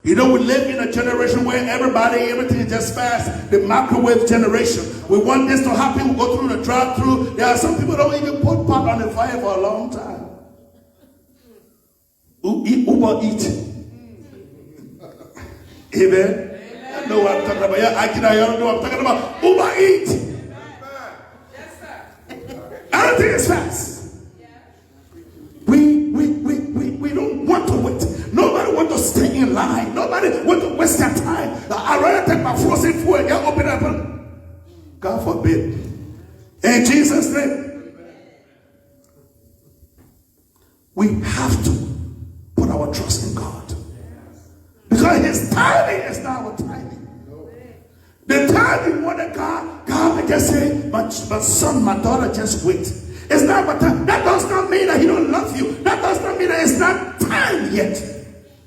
You know, we live in a generation where everything is just fast. The microwave generation. We want this to happen. We go through the drive-through. There are some people who don't even put pot on the fire for a long time. Uber eat. Amen. I know what I'm talking about. Yeah, I don't know what I'm talking about. Uber eat. Yes, sir. Everything is fast. We don't want to wait. Nobody want to stay in line. Nobody want to waste their time. I'd rather take my frozen food and open up. God forbid. In Jesus' name. We have to put our trust in God. Because his timing is not our timing. The time you wanted God may just say, my son, my daughter, just wait. It's not my time. That does not mean that he don't love you. That does not mean that it's not time yet.